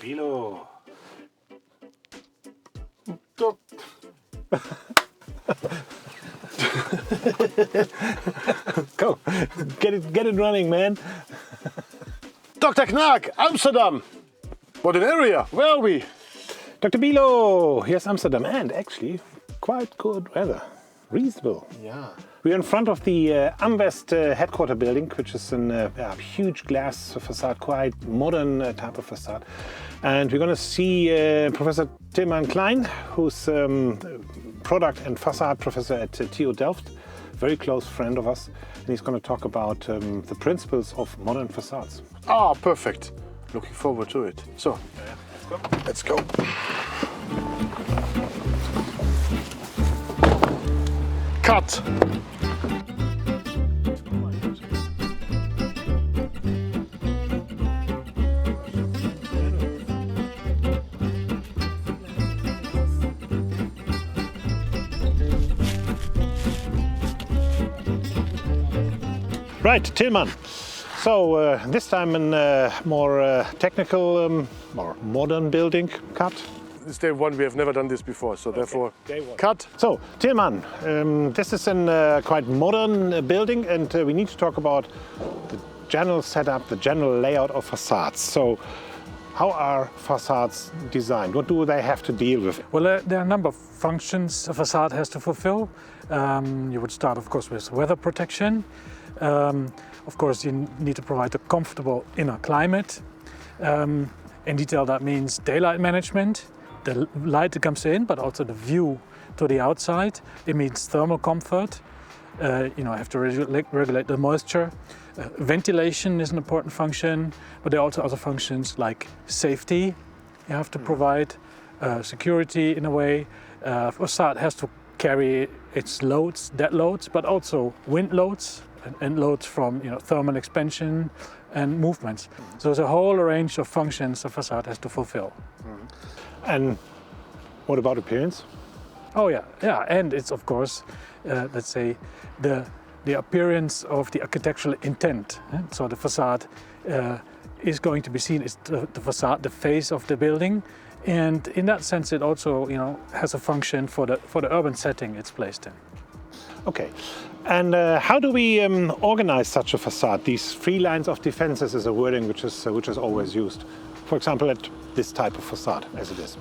Bilo. Go, get it running, man. Dr. Knaak, Amsterdam. What an area. Where are we? Dr. Bilo, here's Amsterdam, and actually quite good weather. Reasonable. Yeah. We're in front of the Amwest headquarter building, which is a huge glass facade, quite modern type of facade. And we're going to see Professor Tilman Klein, who's product and facade professor at TU Delft, very close friend of us. And he's going to talk about the principles of modern facades. Ah, perfect. Looking forward to it. So, let's go. Cut. Right, Tilman. So this time in a more technical, more modern building cut. It's day one. We have never done this before, so therefore, day one. cut. So, Tilman, this is a quite modern building, and we need to talk about the general setup, the general layout of facades. So, how are facades designed? What do they have to deal with? Well, there are a number of functions a facade has to fulfill. You would start, of course, with weather protection. Of course, you need to provide a comfortable inner climate. In detail, that means daylight management, the light that comes in, but also the view to the outside. It means thermal comfort. You have to regulate the moisture. Ventilation is an important function, but there are also other functions like safety. You have to provide security in a way. Facade has to carry its loads, dead loads, but also wind loads and loads from thermal expansion and movements. So there's a whole range of functions a facade has to fulfill. And what about appearance? Oh yeah, and it's of course, let's say, the appearance of the architectural intent. So the facade is going to be seen as the facade, the face of the building, and in that sense, it also has a function for the urban setting it's placed in. Okay, and how do we organize such a facade? These three lines of defenses is a wording which is always used. For example, at this type of facade, as it is.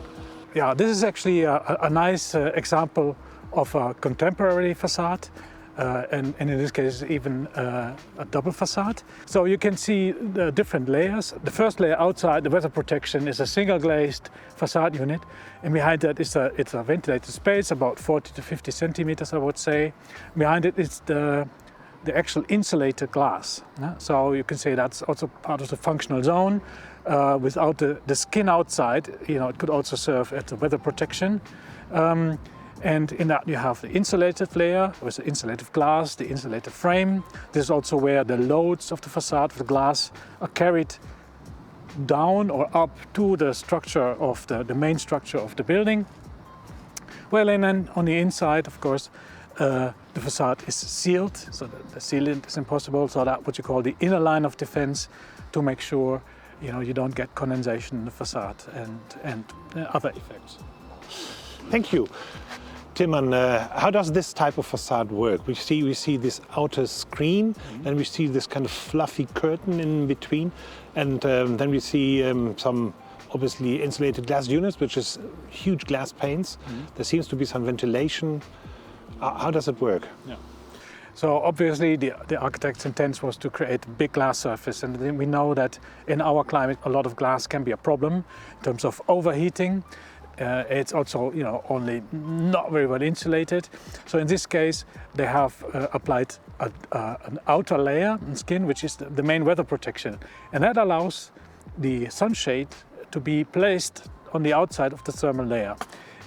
Yeah, this is actually a nice example of a contemporary facade, and in this case even a double facade. So you can see the different layers. The first layer outside, the weather protection, is a single glazed facade unit, and behind that it's a ventilated space, about 40 to 50 centimeters, I would say. Behind it is the actual insulated glass. So you can say that's also part of the functional zone. Without the skin outside, it could also serve as a weather protection. And in that you have the insulated layer with the insulated glass, the insulated frame. This is also where the loads of the facade of the glass are carried down or up to the structure of the main structure of the building. Well, and then on the inside, of course, the facade is sealed, so the sealant is impossible. So that's what you call the inner line of defense, to make sure you don't get condensation in the facade and other effects. Thank you. Tilman, how does this type of facade work? We see this outer screen, and we see this kind of fluffy curtain in between, and then we see some obviously insulated glass units, which is huge glass panes. There seems to be some ventilation. How does it work? Yeah. So obviously the architect's intent was to create a big glass surface, and then we know that in our climate a lot of glass can be a problem in terms of overheating. It's also only not very well insulated. So in this case they have applied an outer layer in skin, which is the main weather protection, and that allows the sunshade to be placed on the outside of the thermal layer.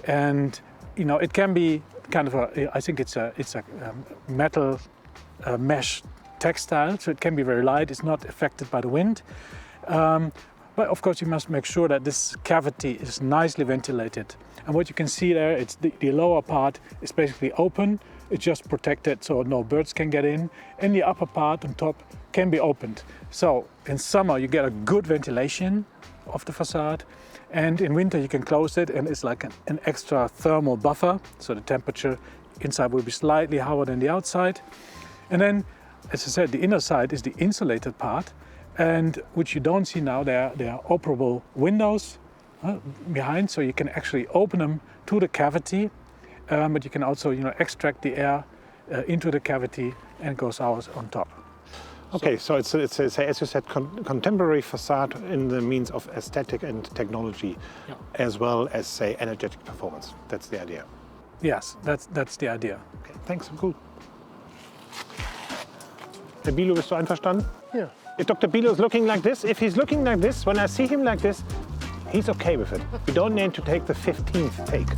And it can be kind of I think it's a metal mesh textile, so it can be very light. It's not affected by the wind. But of course you must make sure that this cavity is nicely ventilated. And what you can see there, it's the lower part is basically open. It's just protected so no birds can get in. And the upper part on top can be opened. So in summer you get a good ventilation of the facade. And in winter you can close it, and it's like an extra thermal buffer, so the temperature inside will be slightly higher than the outside. And then, as I said, the inner side is the insulated part, and which you don't see now. There are operable windows behind, so you can actually open them to the cavity, but you can also extract the air into the cavity, and it goes out on top. Okay, so it's as you said, contemporary facade in the means of aesthetic and technology, as well as, say, energetic performance. That's the idea. Yes, that's the idea. Okay, thanks, cool. Herr Bilo, bist du einverstanden? Yeah. If Dr. Bilo is looking like this, if he's looking like this, when I see him like this, he's okay with it. We don't need to take the 15th take.